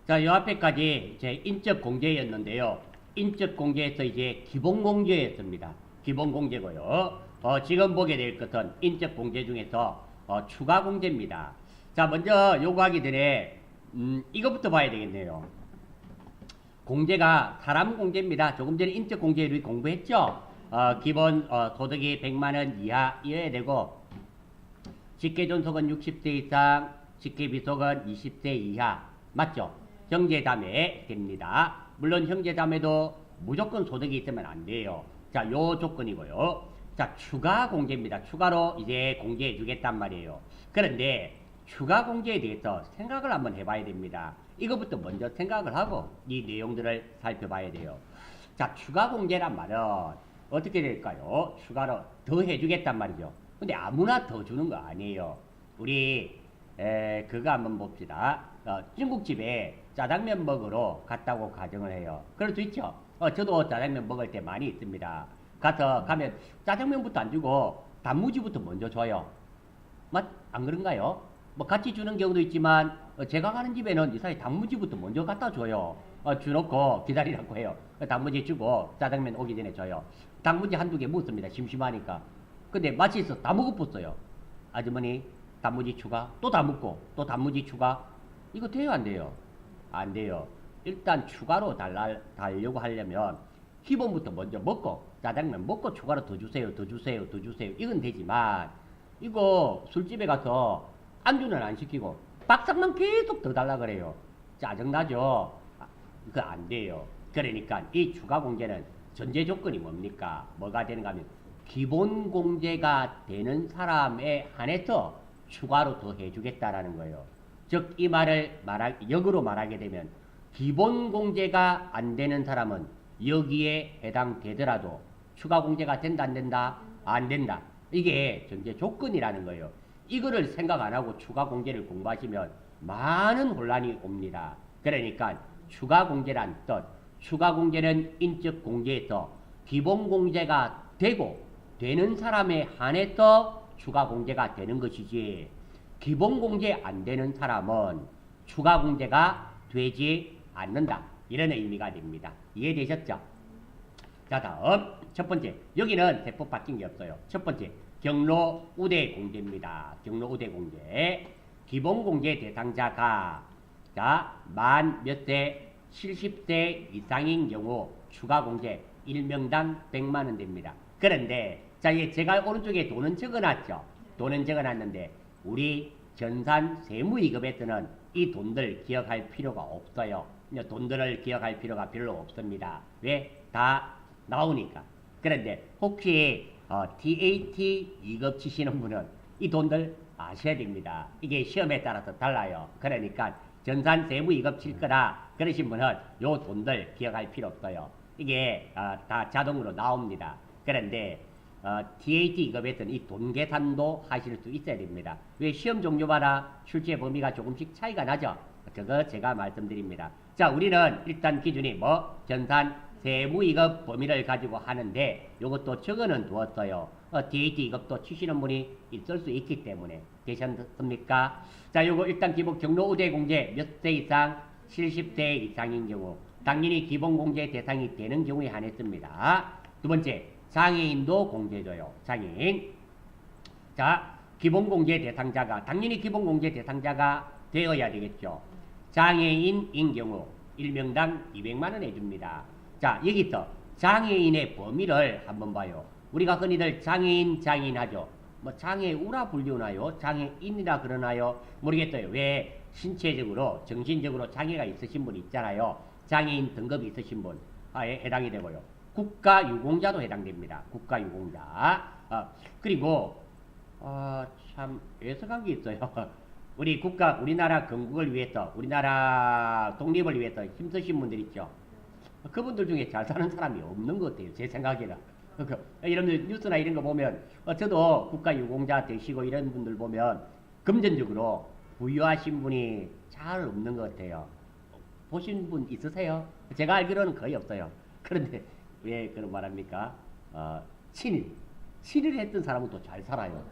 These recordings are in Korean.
자, 요 앞에까지 이제 인적 공제였는데요. 인적 공제에서 이제 기본 공제였습니다. 기본 공제고요. 지금 보게 될 것은 인적 공제 중에서 추가 공제입니다. 자, 먼저 요거 하기 전에 이것부터 봐야 되겠네요. 공제가 사람 공제입니다. 조금 전에 인적 공제를 공부했죠. 기본 소득이 100만 원 이하여야 되고 직계존속은 60세 이상, 직계비속은 20세 이하. 맞죠? 형제자매 됩니다. 물론 형제자매도 무조건 소득이 있으면 안 돼요. 자, 요 조건이고요. 자, 추가 공제입니다. 추가로 이제 공제해 주겠단 말이에요. 그런데 추가 공제에 대해서 생각을 한번 해봐야 됩니다. 이것부터 먼저 생각을 하고 이 내용들을 살펴봐야 돼요. 자, 추가 공제란 말은 어떻게 될까요? 추가로 더 해주겠단 말이죠. 근데 아무나 더 주는 거 아니에요. 우리 그거 한번 봅시다. 중국집에 짜장면 먹으러 갔다고 가정을 해요. 그럴 수 있죠. 저도 짜장면 먹을 때 많이 있습니다. 가면 짜장면부터 안 주고 단무지부터 먼저 줘요. 안 그런가요? 뭐 같이 주는 경우도 있지만 제가 가는 집에는 이 사람이 단무지부터 먼저 갖다 줘요. 주놓고 기다리라고 해요. 단무지 주고 짜장면 오기 전에 줘요. 단무지 한두 개 먹습니다. 심심하니까. 근데 맛있어. 다 먹어봤어요. 아주머니 단무지 추가. 또 다 먹고 또 단무지 추가. 이거 돼요 안 돼요? 안 돼요. 일단 추가로 달려고 하려면 기본부터 먼저 먹고 짜장면 먹고 추가로 더 주세요. 더 주세요. 더 주세요. 이건 되지만 이거 술집에 가서 안주는 안 시키고 밥상만 계속 더 달라 그래요. 짜증나죠? 그거 안 돼요. 그러니까 이 추가 공제는 전제 조건이 뭡니까? 뭐가 되는가 하면 기본 공제가 되는 사람에 한해서 추가로 더 해주겠다라는 거예요. 즉 이 말을 역으로 말하게 되면 기본 공제가 안 되는 사람은 여기에 해당되더라도 추가 공제가 된다 안 된다? 안 된다. 이게 전제 조건이라는 거예요. 이거를 생각 안 하고 추가 공제를 공부하시면 많은 혼란이 옵니다. 그러니까 추가 공제란 뜻, 추가 공제는 인적 공제에서 기본 공제가 되고 되는 사람에 한해서 추가 공제가 되는 것이지 기본 공제 안 되는 사람은 추가 공제가 되지 않는다. 이런 의미가 됩니다. 이해되셨죠? 자, 다음 첫 번째. 여기는 세법 바뀐 게 없어요. 첫 번째. 경로 우대 공제입니다. 경로 우대 공제. 기본 공제 대상자가 만 몇 세? 70세 이상인 경우 추가 공제 1명당 100만 원 됩니다. 그런데 제가 오른쪽에 돈은 적어놨죠. 돈은 적어놨는데 우리 전산 세무이급에서는 이 돈들 기억할 필요가 없어요. 돈들을 기억할 필요가 별로 없습니다. 왜? 다 나오니까. 그런데 혹시 TAT 2급 치시는 분은 이 돈들 아셔야 됩니다. 이게 시험에 따라서 달라요. 그러니까 전산 세무 2급 칠 거라 그러신 분은 요 돈들 기억할 필요 없어요. 이게 다 자동으로 나옵니다. 그런데 TAT 2급에서는 이 돈 계산도 하실 수 있어야 됩니다. 왜? 시험 종류마다 출제 범위가 조금씩 차이가 나죠. 그거 제가 말씀드립니다. 자, 우리는 일단 기준이 뭐 전산 세무 2급 범위를 가지고 하는데 요것도 적어는 두었어요. TAT 2급도 치시는 분이 있을 수 있기 때문에. 되셨습니까? 자, 요거 일단 기본 경로 우대 공제 몇 세 이상? 70세 이상인 경우 당연히 기본 공제 대상이 되는 경우에 한했습니다. 두 번째, 장애인도 공제줘요. 장애인. 자, 기본 공제 대상자가 당연히 기본 공제 대상자가 되어야 되겠죠. 장애인인 경우 1명당 200만 원 해줍니다. 자, 여기서 장애인의 범위를 한번 봐요. 우리가 흔히들 장애인 하죠. 뭐 장애우라 불리우나요? 장애인이라 그러나요? 모르겠어요. 왜? 신체적으로 정신적으로 장애가 있으신 분 있잖아요. 장애인 등급이 있으신 분에 해당이 되고요. 국가유공자도 해당됩니다. 국가유공자. 그리고 참 애석한 게 있어요. 우리나라 건국을 위해서, 우리나라 독립을 위해서 힘쓰신 분들 있죠. 그분들 중에 잘 사는 사람이 없는 것 같아요. 제 생각에는. 이런 뉴스나 이런 거 보면 저도 국가유공자 되시고 이런 분들 보면 금전적으로 부유하신 분이 잘 없는 것 같아요. 보신 분 있으세요? 제가 알기로는 거의 없어요. 그런데 왜 그런 말합니까? 친일 했던 사람은 또 잘 살아요.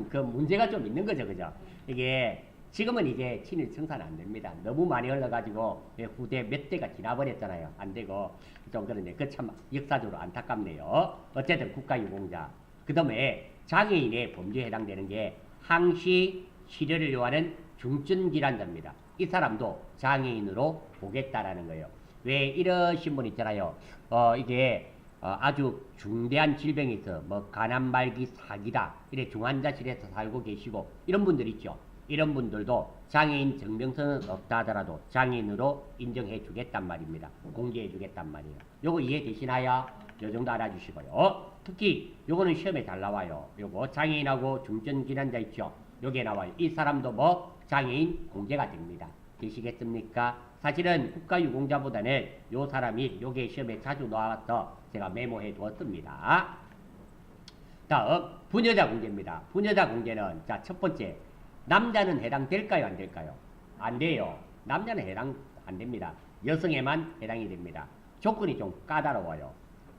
그 문제가 좀 있는 거죠, 그죠? 이게 지금은 이제 친일 청산 안 됩니다. 너무 많이 흘러가지고 후대 몇 대가 지나버렸잖아요. 안 되고 좀 그런데 그 참 역사적으로 안타깝네요. 어쨌든 국가유공자. 그 다음에 장애인의 범죄에 해당되는 게 항시 실효를 요하는 중증질환자입니다. 이 사람도 장애인으로 보겠다라는 거예요. 왜 이러신 분 있잖아요. 이게 아주 중대한 질병이 있어. 뭐 간암말기 사기다. 이래 중환자실에서 살고 계시고 이런 분들 있죠. 이런 분들도 장애인 증명서는 없다 하더라도 장애인으로 인정해 주겠단 말입니다. 공개해 주겠단 말이에요. 요거 이해되시나요? 요 정도 알아주시고요. 특히 요거는 시험에 잘 나와요. 요거 장애인하고 중증질환자 있죠. 요게 나와요. 이 사람도 뭐 장애인 공개가 됩니다. 되시겠습니까? 사실은 국가유공자보다는 요 사람이 요게 시험에 자주 나와서 제가 메모해 두었습니다. 다음 부녀자 공개입니다. 부녀자 공개는 자 첫 번째 남자는 해당될까요? 안 될까요? 안 돼요. 남자는 해당 안 됩니다. 여성에만 해당이 됩니다. 조건이 좀 까다로워요.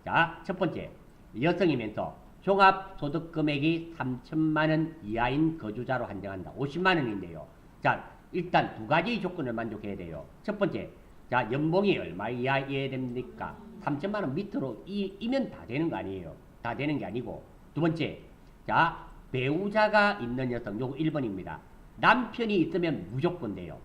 자, 첫 번째 여성이면서 종합소득금액이 3천만 원 이하인 거주자로 한정한다. 50만 원인데요. 자, 일단 두 가지 조건을 만족해야 돼요. 첫 번째, 자 연봉이 얼마 이하여야 됩니까? 3천만 원 밑으로 이면 다 되는 거 아니에요. 다 되는 게 아니고 두 번째, 자 배우자가 있는 여성, 요거 1번입니다. 남편이 있으면 무조건 돼요.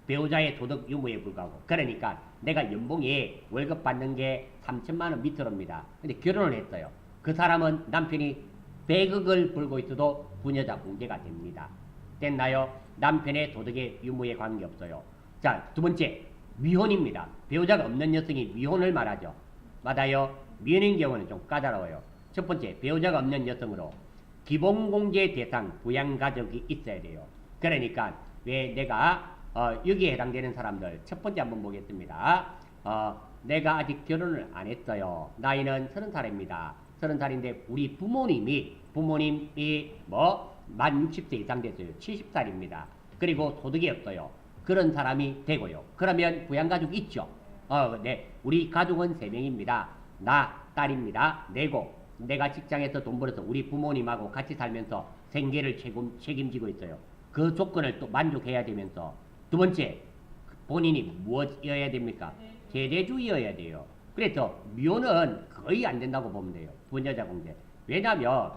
배우자의 소득 유무에 불과하고. 그러니까 내가 연봉이 월급 받는 게 3천만 원 밑으로입니다. 근데 결혼을 했어요. 그 사람은 남편이 100억을 벌고 있어도 부녀자 공개가 됩니다. 됐나요? 남편의 소득의 유무에 관계없어요. 자, 두 번째, 미혼입니다. 배우자가 없는 여성이 미혼을 말하죠. 맞아요? 미혼인 경우는 좀 까다로워요. 첫 번째, 배우자가 없는 여성으로 기본공개 대상 부양가족이 있어야 돼요. 그러니까 왜 내가 여기에 해당되는 사람들 첫 번째 한번 보겠습니다. 내가 아직 결혼을 안 했어요. 나이는 30살입니다. 30살인데 우리 부모님이 뭐 만 60세 이상 됐어요. 70살입니다. 그리고 소득이 없어요. 그런 사람이 되고요. 그러면 부양가족 있죠. 네. 우리 가족은 3명입니다. 나, 딸입니다. 내고 내가 직장에서 돈 벌어서 우리 부모님하고 같이 살면서 생계를 책임지고 있어요. 그 조건을 또 만족해야 되면서 두 번째, 본인이 무엇이어야 됩니까? 세대주의여야 돼요. 그래서 미혼은 거의 안 된다고 보면 돼요. 부녀자 공개. 왜냐하면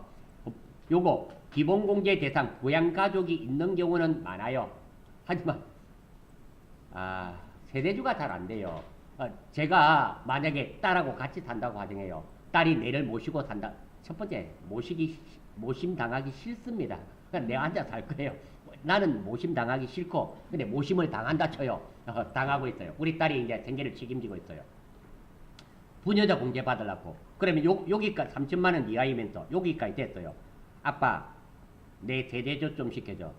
요거 기본공개 대상 부양가족이 있는 경우는 많아요. 하지만 세대주가 잘 안 돼요. 제가 만약에 딸하고 같이 산다고 가정해요. 딸이 내를 모시고 산다. 첫 번째, 모심 당하기 싫습니다. 그러니까 내가 앉아 살 거예요. 나는 모심 당하기 싫고, 근데 모심을 당한다 쳐요. 당하고 있어요. 우리 딸이 이제 생계를 책임지고 있어요. 부녀자 공개 받으려고. 그러면 여기까지 3천만 원 이하이면서 여기까지 됐어요. 아빠, 내 세대주 좀 시켜줘.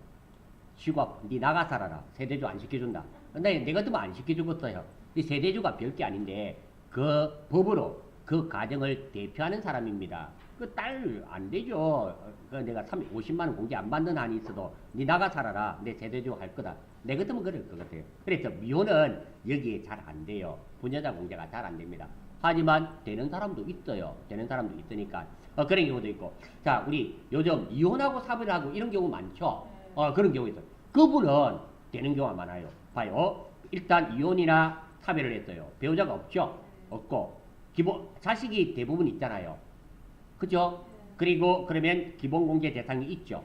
쉬고, 니 나가 살아라. 세대주 안 시켜준다. 근데 내가 또 안 시켜주겠어요. 이 세대주가 별게 아닌데, 그 법으로 그 가정을 대표하는 사람입니다. 그 딸 안 되죠. 내가 50만 원 공개 안 받는 한이 있어도 니 나가 살아라. 내 세대주 할 거다. 내 같으면 그럴 것 같아요. 그래서 미혼은 여기에 잘 안 돼요. 부녀자 공개가 잘 안 됩니다. 하지만 되는 사람도 있어요. 되는 사람도 있으니까 그런 경우도 있고. 자, 우리 요즘 이혼하고 사별하고 이런 경우 많죠. 그런 경우 있어요. 그분은 되는 경우가 많아요. 봐요. 일단 이혼이나 사별을 했어요. 배우자가 없죠. 없고 자식이 대부분 있잖아요. 그죠? 그리고 그러면 기본공개 대상이 있죠.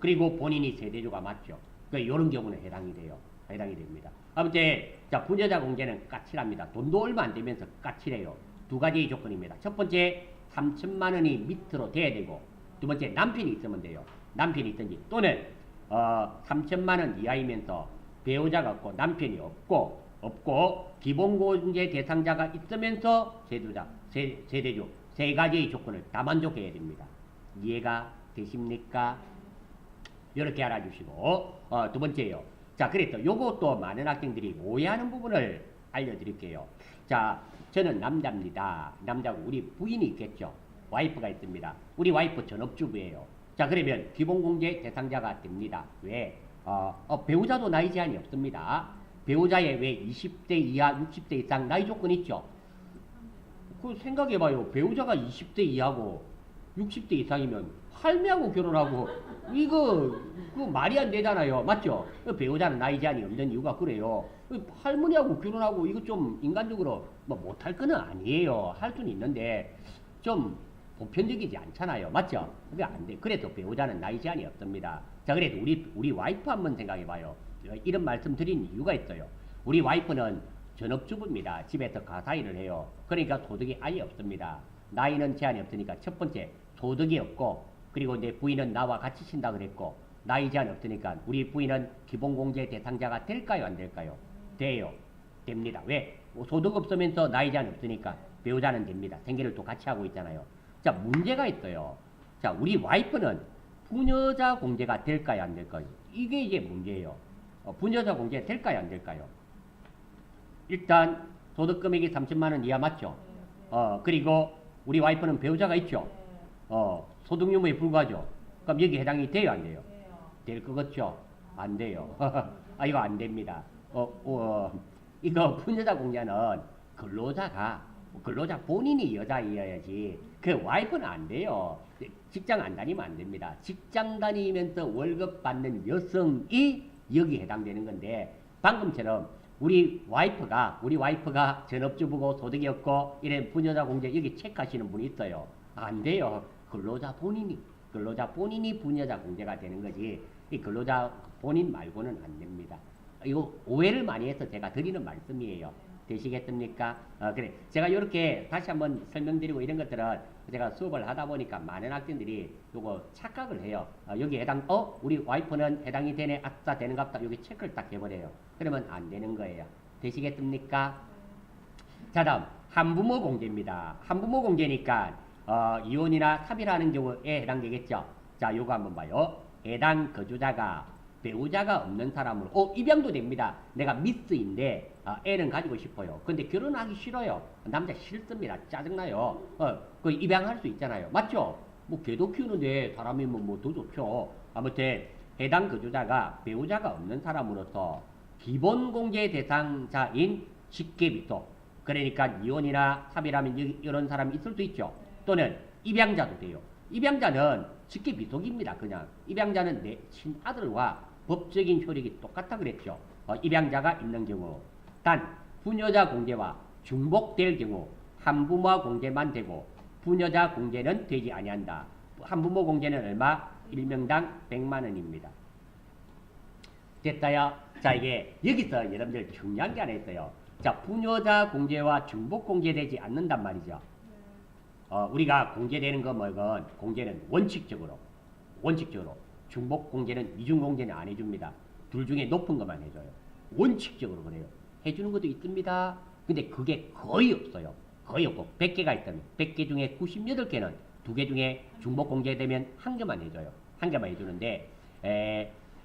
그리고 본인이 세대주가 맞죠. 이런 경우는 해당이 돼요. 해당이 됩니다. 아무튼 자 부녀자 공개는 까칠합니다. 돈도 얼마 안 되면서 까칠해요. 두 가지 조건입니다. 첫 번째 3천만 원이 밑으로 돼야 되고 두 번째 남편이 있으면 돼요. 남편이 있든지 또는 3천만 원 이하이면서 배우자가 없고 남편이 없고 기본공개 대상자가 있으면서 세대주 세 가지의 조건을 다 만족해야 됩니다. 이해가 되십니까? 이렇게 알아주시고 두 번째요. 자, 그래서 요것도 많은 학생들이 오해하는 부분을 알려드릴게요. 자, 저는 남자입니다. 남자고 우리 부인이 있겠죠. 와이프가 있습니다. 우리 와이프 전업주부예요. 자, 그러면 기본공개 대상자가 됩니다. 왜? 배우자도 나이 제한이 없습니다. 배우자의 왜 20대 이하, 60대 이상 나이 조건 있죠? 그 생각해봐요. 배우자가 20대 이하고 60대 이상이면 할매하고 결혼하고 이거 그 말이 안 되잖아요. 맞죠? 배우자는 나이 제한이 없는 이유가 그래요. 할머니하고 결혼하고 이거 좀 인간적으로 뭐 못할 거는 아니에요. 할 수는 있는데 좀 보편적이지 않잖아요. 맞죠? 그게 안 돼. 그래도 배우자는 나이 제한이 없습니다. 자, 그래도 우리 와이프 한번 생각해 봐요. 이런 말씀 드린 이유가 있어요. 우리 와이프는 전업주부입니다. 집에서 가사일을 해요. 그러니까 소득이 아예 없습니다. 나이는 제한이 없으니까 첫 번째 소득이 없고, 그리고 내 부인은 나와 같이 신다 그랬고 나이 제한 없으니까 우리 부인은 기본공제 대상자가 될까요, 안 될까요? 돼요. 됩니다. 왜? 소득 없으면서 나이 제한 없으니까 배우자는 됩니다. 생계를 또 같이 하고 있잖아요. 자, 문제가 있어요. 자, 우리 와이프는 부녀자 공제가 될까요, 안 될까요? 이게 이제 문제예요. 부녀자 공제 될까요, 안 될까요? 일단 소득 금액이 30만 원 이하 맞죠? 그리고 우리 와이프는 배우자가 있죠? 소득 유무에 불과하죠? 그럼 여기 해당이 돼요, 안 돼요? 될 것 같죠? 안 돼요. 이거 안 됩니다. 이거 부녀자 공제는 근로자 본인이 여자이어야지 그 와이프는 안 돼요. 직장 안 다니면 안 됩니다. 직장 다니면서 월급 받는 여성이 여기 해당되는 건데, 방금처럼 우리 와이프가 전업주부고 소득이 없고 이런 부녀자 공제 여기 체크하시는 분이 있어요. 안 돼요. 근로자 본인이 부녀자 공제가 되는 거지 이 근로자 본인 말고는 안 됩니다. 이거 오해를 많이 해서 제가 드리는 말씀이에요. 되시겠습니까? 그래. 제가 이렇게 다시 한번 설명드리고 이런 것들은 제가 수업을 하다 보니까 많은 학생들이 요거 착각을 해요. 여기 우리 와이프는 해당이 되네, 아싸, 되는갑다. 여기 체크를 딱 해버려요. 그러면 안 되는 거예요. 되시겠습니까? 자, 다음, 한부모 공제입니다. 한부모 공제니까, 이혼이나 사별하는 경우에 해당되겠죠? 자, 요거 한번 봐요. 해당 거주자가 배우자가 없는 사람으로 입양도 됩니다. 내가 미스인데 애는 가지고 싶어요. 근데 결혼하기 싫어요. 남자 싫습니다. 짜증나요. 그 입양할 수 있잖아요. 맞죠? 뭐 개도 키우는데 사람이면 뭐 더 좋죠. 아무튼 해당 거주자가 배우자가 없는 사람으로서 기본공제 대상자인 직계비속, 그러니까 이혼이나 사별하면 이런 사람이 있을 수 있죠. 또는 입양자도 돼요. 입양자는 직계비속입니다. 그냥 입양자는 내 친아들과 법적인 효력이 똑같다 그랬죠. 입양자가 있는 경우, 단 부녀자 공제와 중복될 경우 한부모 공제만 되고 부녀자 공제는 되지 아니한다. 한부모 공제는 얼마? 1명당 100만 원입니다. 됐다요? 자, 이게 여기서 여러분들 중요한 게 하나 있어요. 자, 부녀자 공제와 중복 공제되지 않는단 말이죠. 우리가 공제되는 거 뭐건 공제는 원칙적으로 중복 공제는 이중 공제는 안 해줍니다. 둘 중에 높은 것만 해줘요. 원칙적으로 그래요. 해주는 것도 있습니다. 근데 그게 거의 없어요. 거의 없고 100개가 있다면 100개 중에 98개는 2개 중에 중복 공제되면 1개만 해줘요. 1개만 해주는데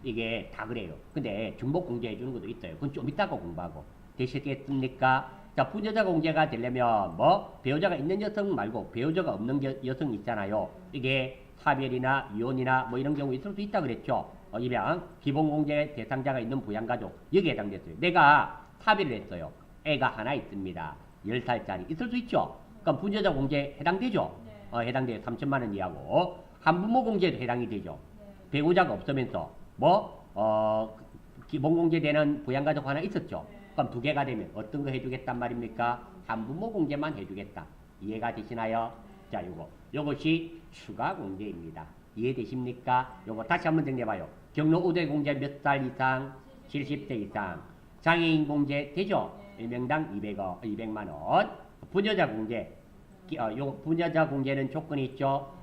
이게 다 그래요. 근데 중복 공제 해주는 것도 있어요. 그건 좀 이따가 공부하고. 되시겠습니까? 자, 부녀자 공제가 되려면 배우자가 있는 여성 말고 배우자가 없는 여성 있잖아요. 이게 사별이나 이혼이나 뭐 이런 경우 있을 수 있다 그랬죠. 입양, 기본공제 대상자가 있는 부양가족 여기에 해당됐어요. 내가 사별을 했어요. 애가 하나 있습니다. 10살짜리 있을 수 있죠. 그럼 부녀자 공제 해당되죠. 해당돼요. 3천만 원 이하고 한부모 공제도 해당이 되죠. 배우자가 없으면서 기본공제 되는 부양가족 하나 있었죠. 그럼 2개가 되면 어떤 거 해주겠단 말입니까? 한부모 공제만 해주겠다. 이해가 되시나요? 자, 요것이 추가 공제입니다. 이해되십니까? 요거 다시 한번 정리해봐요. 경로 우대 공제 몇 살 이상? 70대 이상. 장애인 공제 되죠? 1명당 200만 원. 부녀자 공제. 부녀자 공제는 조건이 있죠.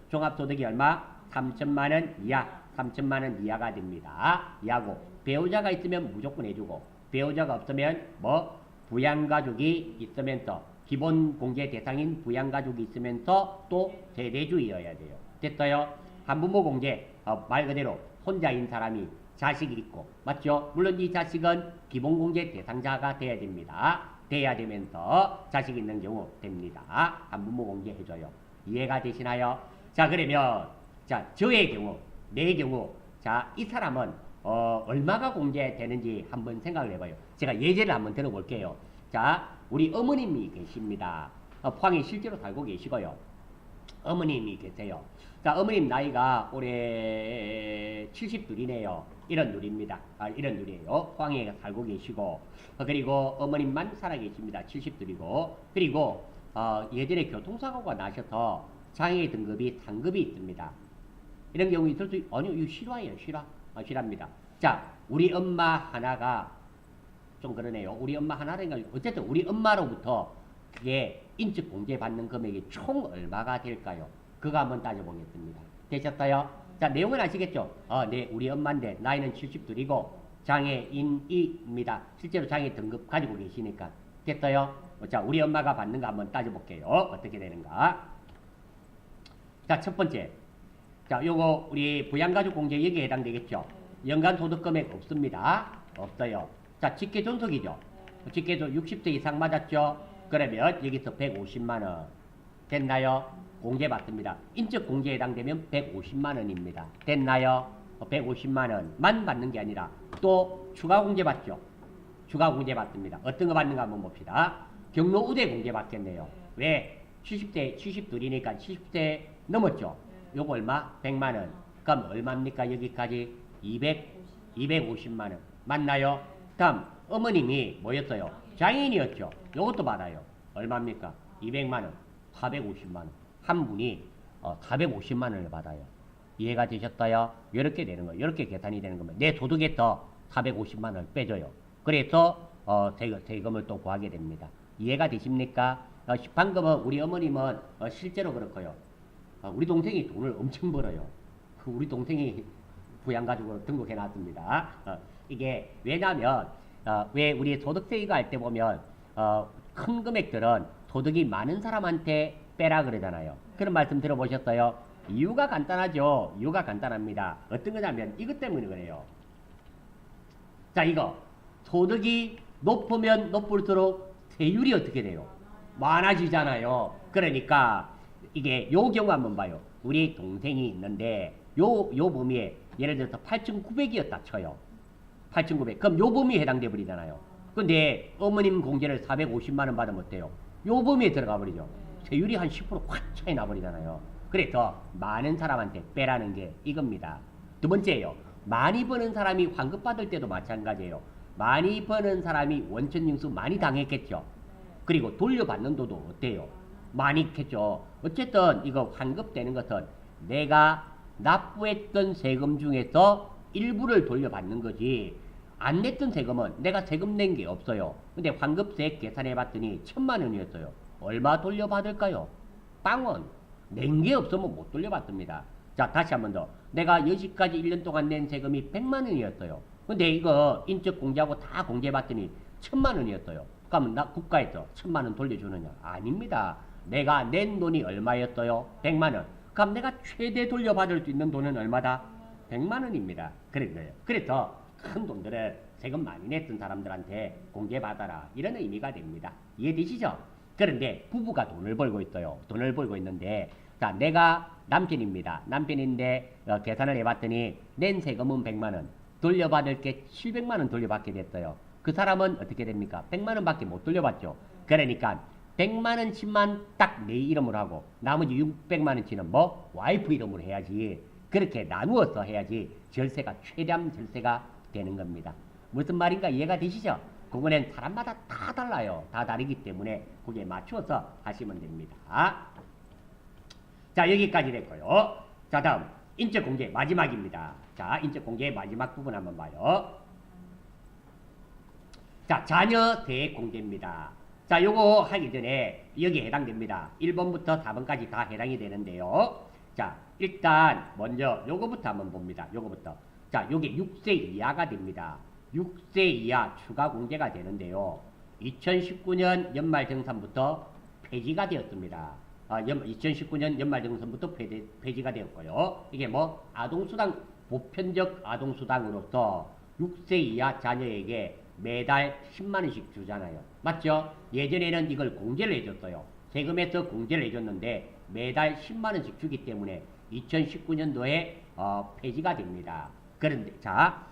종합소득이 얼마? 3천만 원 이하. 3천만 원 이하가 됩니다. 이하고 배우자가 있으면 무조건 해주고 배우자가 없으면 부양가족이 있으면서 기본 공제 대상인 부양가족이 있으면서 또 세대주의여야 돼요. 됐어요? 한부모 공제 말 그대로 혼자인 사람이 자식이 있고 맞죠? 물론 이 자식은 기본 공제 대상자가 돼야 됩니다. 돼야 되면서 자식이 있는 경우 됩니다. 한부모 공제 해줘요. 이해가 되시나요? 자, 그러면 저의 경우 내 경우 이 사람은 얼마가 공제되는지 한번 생각을 해봐요. 제가 예제를 한번 들어볼게요. 자, 우리 어머님이 계십니다. 포항에 실제로 살고 계시고요. 어머님이 계세요. 자, 어머님 나이가 올해 72이네요. 이런 누리입니다. 이런 누리예요. 포항에 살고 계시고, 그리고 어머님만 살아 계십니다. 72이고, 그리고 예전에 교통사고가 나셔서 장애 등급이 상급이 있습니다. 이런 경우 있을 수, 아니요, 이거 실화예요, 실화. 실화입니다. 자, 우리 엄마 하나가 좀 그러네요. 우리 엄마 하나라는 게 어쨌든 우리 엄마로부터 그게 인적 공제 받는 금액이 총 얼마가 될까요? 그거 한번 따져보겠습니다. 되셨어요? 자, 내용은 아시겠죠? 네, 우리 엄마인데 나이는 72이고 장애인입니다. 실제로 장애 등급 가지고 계시니까. 됐어요? 자, 우리 엄마가 받는 거 한번 따져볼게요. 어떻게 되는가? 자, 첫 번째. 자, 요거 우리 부양가족 공제 여기에 해당되겠죠? 연간 소득 금액 없습니다. 없어요. 자, 직계존속이죠. 직계존 60세 이상 맞았죠? 그러면 여기서 150만원 됐나요? 공제 받습니다. 인적 공제에 해당되면 150만원입니다. 됐나요? 150만원만 받는 게 아니라 또 추가 공제 받죠. 추가 공제 받습니다. 어떤 거 받는가 한번 봅시다. 경로 우대 공제 받겠네요. 왜? 72이니까 70세 넘었죠. 요거 얼마? 100만원. 그럼 얼마입니까? 여기까지 250만원. 맞나요? 다음 어머님이 뭐였어요? 장애인이었죠. 요것도 받아요. 얼마입니까? 200만원. 450만원. 한 분이 450만원을 받아요. 이해가 되셨어요? 이렇게 되는 거예요. 이렇게 계산이 되는 겁니다. 내 소득에서 450만원을 빼줘요. 그래서 세금을 또 구하게 됩니다. 이해가 되십니까? 방금은 우리 어머님은 실제로 그렇고요. 우리 동생이 돈을 엄청 벌어요. 우리 동생이 부양가족으로 등록해놨습니다. 이게 왜냐하면 왜 우리 소득세이가 할 때 보면 큰 금액들은 소득이 많은 사람한테 빼라 그러잖아요. 그런 말씀 들어보셨어요? 이유가 간단하죠. 이유가 간단합니다. 어떤 거냐면 이것 때문에 그래요. 자, 이거 소득이 높으면 높을수록 세율이 어떻게 돼요? 많아지잖아요. 그러니까 이게 요 경우 한번 봐요. 우리 동생이 있는데 요 범위에 예를 들어서 8,900이었다 쳐요. 8,900. 그럼 요 범위에 해당돼 버리잖아요. 근데 어머님 공제를 450만원 받으면 어때요? 요 범위에 들어가 버리죠. 세율이 한 10%확 차이 나버리잖아요. 그래서 많은 사람한테 빼라는 게 이겁니다. 두 번째예요. 많이 버는 사람이 환급 받을 때도 마찬가지예요. 많이 버는 사람이 원천징수 많이 당했겠죠. 그리고 돌려받는 도도 어때요? 많이 있겠죠. 어쨌든 이거 환급되는 것은 내가 납부했던 세금 중에서 일부를 돌려받는 거지, 안 냈던 세금은 내가 세금 낸 게 없어요. 근데 환급세 계산해 봤더니 1,000만원이었어요. 얼마 돌려받을까요? 빵원. 낸 게 없으면 못 돌려받습니다. 자, 다시 한 번 더. 내가 여기까지 1년 동안 낸 세금이 100만원이었어요. 근데 이거 인적 공제하고 다 공제받더니 1,000만원이었어요. 그러면 나 국가에서 1,000만원 돌려주느냐? 아닙니다. 내가 낸 돈이 얼마였어요? 100만원. 그럼 내가 최대 돌려받을 수 있는 돈은 얼마다? 100만원입니다. 그런 거예요. 그래서 큰 돈들을 세금 많이 냈던 사람들한테 공제받아라. 이런 의미가 됩니다. 이해되시죠? 그런데 부부가 돈을 벌고 있어요. 돈을 벌고 있는데, 자, 내가 남편입니다. 남편인데 계산을 해봤더니 낸 세금은 100만원. 돌려받을 게 700만원 돌려받게 됐어요. 그 사람은 어떻게 됩니까? 100만원밖에 못 돌려받죠. 그러니까 100만원치만 딱 내 이름으로 하고 나머지 600만원치는 뭐? 와이프 이름으로 해야지. 그렇게 나누어서 해야지 절세가 최대한 절세가 되는 겁니다. 무슨 말인가 이해가 되시죠? 그거는 사람마다 다 달라요. 다 다르기 때문에 거기에 맞추어서 하시면 됩니다. 자, 여기까지 됐고요. 자, 다음 인적공제 마지막입니다. 자, 인적공제의 마지막 부분 한번 봐요. 자, 자녀세액 공제입니다. 자, 요거 하기 전에 여기에 해당됩니다. 1번부터 4번까지 다 해당이 되는데요. 자, 일단 먼저 요거부터 한번 봅니다. 요거부터. 자, 요게 6세 이하가 됩니다. 6세 이하 추가 공제가 되는데요. 2019년 연말정산부터 폐지가 되었습니다. 2019년 연말정산부터 폐지가 되었고요. 이게 뭐 아동수당, 보편적 아동수당으로서 6세 이하 자녀에게 매달 10만원씩 주잖아요. 맞죠? 예전에는 이걸 공제를 해줬어요. 세금에서 공제를 해줬는데 매달 10만원씩 주기 때문에 2019년도에 폐지가 됩니다. 그런데 자,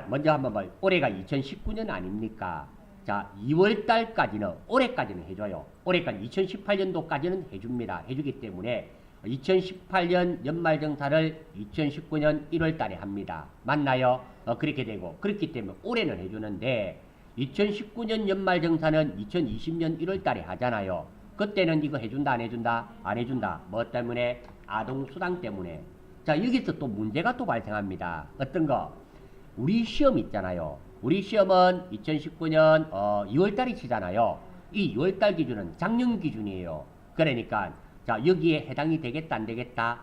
먼저 한번 봐요. 올해가 2019년 아닙니까? 자, 2월 달까지는, 올해까지는 해줘요. 올해까지 2018년도까지는 해줍니다. 해주기 때문에 2018년 연말정산을 2019년 1월 달에 합니다. 맞나요? 그렇게 되고, 그렇기 때문에 올해는 해주는데, 2019년 연말정산은 2020년 1월 달에 하잖아요. 그때는 이거 해준다, 안 해준다? 안 해준다. 뭐 때문에? 아동수당 때문에. 자, 여기서 또 문제가 또 발생합니다. 어떤 거? 우리 시험 있잖아요. 우리 시험은 2019년 2월달에 치잖아요. 이 2월달 기준은 작년 기준이에요. 그러니까 자, 여기에 해당이 되겠다, 안 되겠다?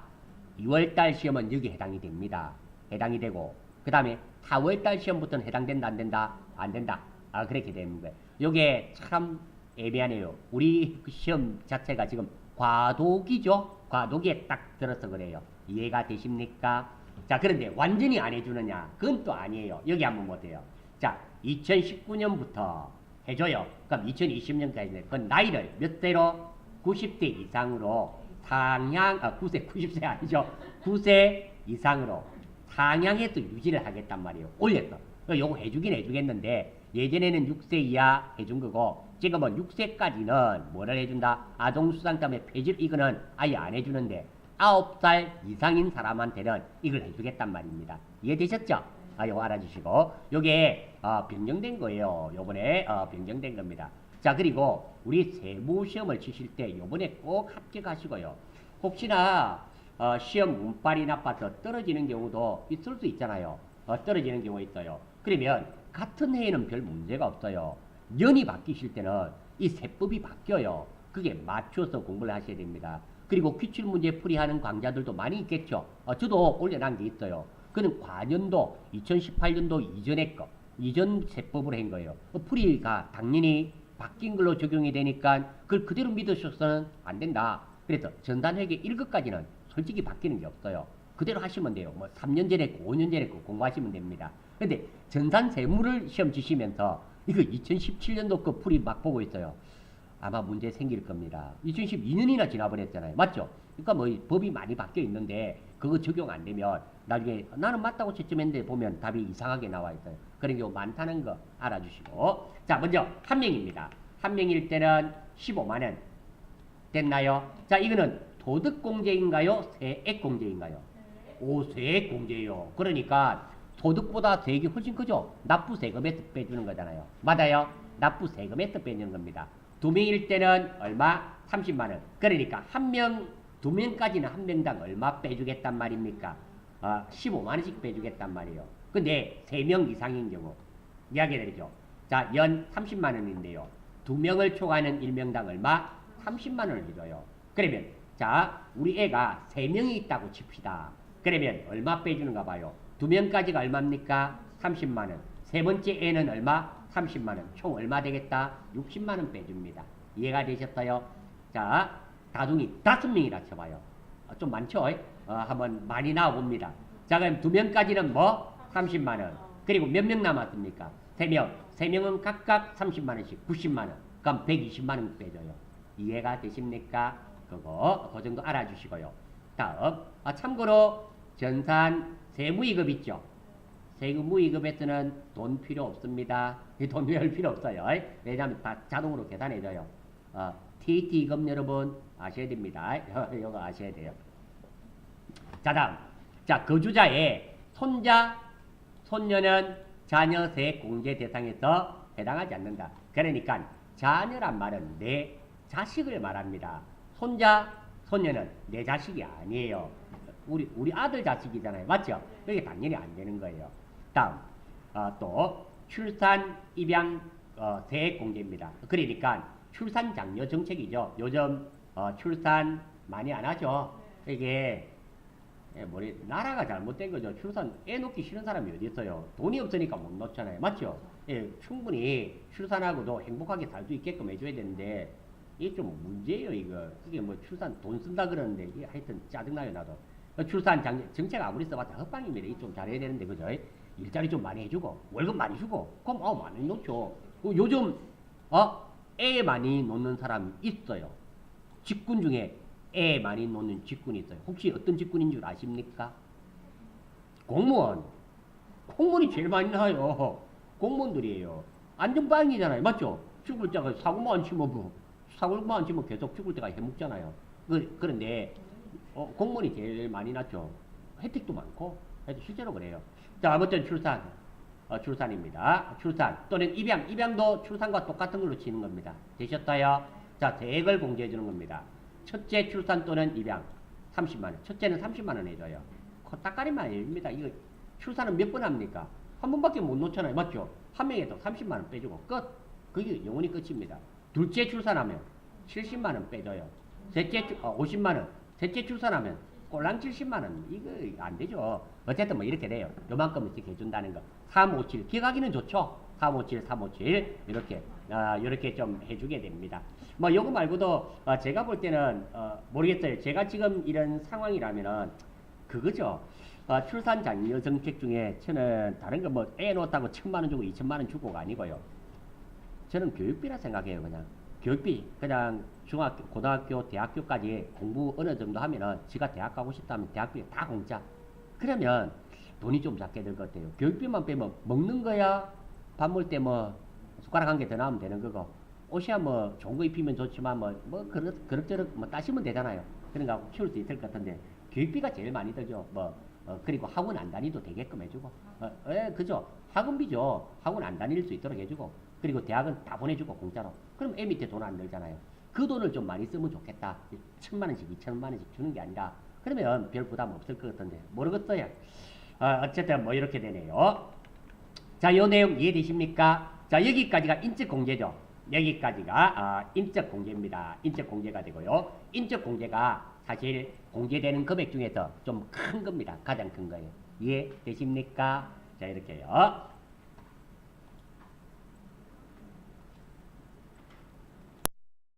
2월달 시험은 여기에 해당이 됩니다. 해당이 되고, 그 다음에 4월달 시험부터는 해당된다, 안 된다? 안 된다. 그렇게 되는 거예요. 요게 참 애매하네요. 우리 시험 자체가 지금 과도기죠? 과도기에 딱 들어서 그래요. 이해가 되십니까? 자, 그런데 완전히 안 해주느냐? 그건 또 아니에요. 여기 한번 보세요. 자, 2019년부터 해줘요. 그럼 2020년까지. 그건 나이를 몇 대로? 90대 이상으로 상향, 90세 아니죠. 9세 이상으로 상향해서 유지를 하겠단 말이에요. 올렸어. 요거 해주긴 해주겠는데, 예전에는 6세 이하 해준 거고, 지금은 6세까지는 뭐를 해준다? 아동수당 때문에 폐질, 이거는 아예 안 해주는데, 9살 이상인 사람한테는 이걸 해주겠단 말입니다. 이해되셨죠? 요거 알아주시고, 요게 변경된 거예요. 요번에 변경된 겁니다. 자, 그리고 우리 세무시험을 치실 때 요번에 꼭 합격하시고요. 혹시나 시험 운빨이 나빠서 떨어지는 경우도 있을 수 있잖아요. 떨어지는 경우 있어요. 그러면 같은 해에는 별 문제가 없어요. 년이 바뀌실 때는 이 세법이 바뀌어요. 그게 맞춰서 공부를 하셔야 됩니다. 그리고 기출문제 풀이하는 강좌들도 많이 있겠죠. 저도 올려놓은 게 있어요. 그는 과년도 2018년도 이전의 거, 이전 세법으로 한 거예요. 풀이가 당연히 바뀐 걸로 적용이 되니까 그걸 그대로 믿으셔서는 안 된다. 그래서 전산회계 1급까지는 솔직히 바뀌는 게 없어요. 그대로 하시면 돼요. 뭐 3년 전에 거, 5년 전에 거 공부하시면 됩니다. 근데 전산 세무를 시험 치시면서 이거 2017년도 거 풀이 막 보고 있어요. 아마 문제 생길 겁니다. 2012년이나 지나버렸잖아요. 맞죠? 그러니까 뭐 법이 많이 바뀌어 있는데 그거 적용 안 되면 나중에 나는 맞다고 채점했는데 보면 답이 이상하게 나와 있어요. 그런 경우 많다는 거 알아주시고. 자, 먼저 한 명입니다. 한 명일 때는 15만 원. 됐나요? 자, 이거는 소득공제인가요? 세액공제인가요? 세액공제예요. 그러니까 소득보다 세액이 훨씬 크죠? 납부세금에서 빼주는 거잖아요. 맞아요? 납부세금에서 빼주는 겁니다. 두 명일 때는 얼마? 30만 원. 그러니까 한 명, 두 명까지는 한 명당 얼마 빼주겠단 말입니까? 15만 원씩 빼주겠단 말이에요. 근데 세 명 이상인 경우 이야기 드리죠. 자, 연 30만 원인데요. 두 명을 초과하는 1명당 얼마? 30만 원을 해줘요. 그러면 자, 우리 애가 세 명이 있다고 칩시다. 그러면 얼마 빼주는가 봐요. 두 명까지가 얼마입니까? 30만 원. 세 번째 애는 얼마? 30만 원. 총 얼마 되겠다? 60만 원 빼줍니다. 이해가 되셨어요? 자, 다둥이 5명이라 쳐봐요. 좀 많죠? 한번 많이 나와봅니다. 자, 그럼 두 명까지는 뭐? 30만 원. 그리고 몇 명 남았습니까? 3명. 3명은 각각 30만 원씩 90만 원. 그럼 120만 원 빼줘요. 이해가 되십니까? 그거 그 정도 알아주시고요. 다음, 참고로 전산 세무이급 있죠? 세무이급에서는 돈 필요 없습니다. 돈 내올 필요 없어요. 왜냐하면 다 자동으로 계산해줘요. TT이급 여러분 아셔야 됩니다. 이거 아셔야 돼요. 자, 다음. 자, 거주자의 손자, 손녀는 자녀 세액 공제 대상에서 해당하지 않는다. 그러니까 자녀란 말은 내 자식을 말합니다. 손자, 손녀는 내 자식이 아니에요. 우리 아들 자식이잖아요. 맞죠? 그게 당연히 안 되는 거예요. 다음, 또 출산 입양 세액 공제입니다. 그러니까 출산 장려 정책이죠. 요즘 출산 많이 안 하죠. 이게 나라가 잘못된 거죠. 출산 애 놓기 싫은 사람이 어디 있어요. 돈이 없으니까 못 놓잖아요. 맞죠? 충분히 출산하고도 행복하게 살 수 있게끔 해줘야 되는데 이게 좀 문제예요. 이거 이게 뭐 출산 돈 쓴다 그러는데 이게 하여튼 짜증나요. 나도 출산 정책 아무리 써봤자 헛방입니다. 이게 좀 잘해야 되는데 그죠? 일자리 좀 많이 해주고 월급 많이 주고 그럼 많이 놓죠. 요즘 애 많이 놓는 사람이 있어요. 직군 중에 애 많이 놓는 직군이 있어요. 혹시 어떤 직군인 줄 아십니까? 공무원. 공무원이 제일 많이 나요. 공무원들이에요. 안전방이잖아요. 맞죠? 죽을 때가 사고만 안 치면 뭐, 사고만 안 치면 계속 죽을 때가 해먹잖아요. 그런데, 공무원이 제일 많이 났죠. 혜택도 많고, 실제로 그래요. 자, 아무튼 출산입니다. 출산 또는 입양도 출산과 똑같은 걸로 치는 겁니다. 되셨어요? 자, 대액을 공제해 주는 겁니다. 첫째 출산 또는 입양 30만 원. 첫째는 30만 원 해줘요. 코딱가리만 아닙니다. 이거 출산은 몇 번 합니까? 한 번밖에 못 놓잖아요. 맞죠? 한 명에서 30만 원 빼주고 끝. 그게 영원히 끝입니다. 둘째 출산하면 70만 원 빼줘요. 50만 원. 셋째 출산하면 꼴랑 70만 원. 이거 안 되죠. 어쨌든 뭐 이렇게 돼요. 요만큼씩 해준다는 거. 357. 기억하기는 좋죠. 357. 이렇게 좀 해주게 됩니다. 뭐 요거 말고도 제가 볼 때는 모르겠어요. 제가 지금 이런 상황이라면은 그거죠. 출산 장려 정책 중에 저는 다른 거 뭐 애 놓았다고 1,000만 원 주고 2,000만 원 주고가 아니고요. 저는 교육비라 생각해요. 그냥 교육비 그냥 중학교, 고등학교, 대학교까지 공부 어느 정도 하면은 지가 대학 가고 싶다면 대학비 다 공짜. 그러면 돈이 좀 작게 들 것 같아요. 교육비만 빼면 먹는 거야 밥 먹을 때 뭐 숟가락 한 개 더 나오면 되는 거고 옷이야 뭐 좋은 거 입히면 좋지만 뭐 그럭저럭 뭐 따시면 되잖아요. 그런 거 하고 키울 수 있을 것 같은데 교육비가 제일 많이 들죠. 그리고 학원 안 다니도 되게끔 해주고 그죠. 학원비죠. 학원 안 다닐 수 있도록 해주고 그리고 대학은 다 보내주고 공짜로. 그럼 애 밑에 돈 안 들잖아요. 그 돈을 좀 많이 쓰면 좋겠다. 1,000만 원씩 2,000만 원씩 주는 게 아니라 그러면 별 부담 없을 것 같은데 모르겠어요. 어쨌든 뭐 이렇게 되네요. 자, 요 내용 이해되십니까? 자, 여기까지가 인적 공제죠. 여기까지가 인적 공제입니다. 인적 공제가 되고요. 인적 공제가 사실 공제되는 금액 중에서 좀 큰 겁니다. 가장 큰 거예요. 이해되십니까? 자, 이렇게요.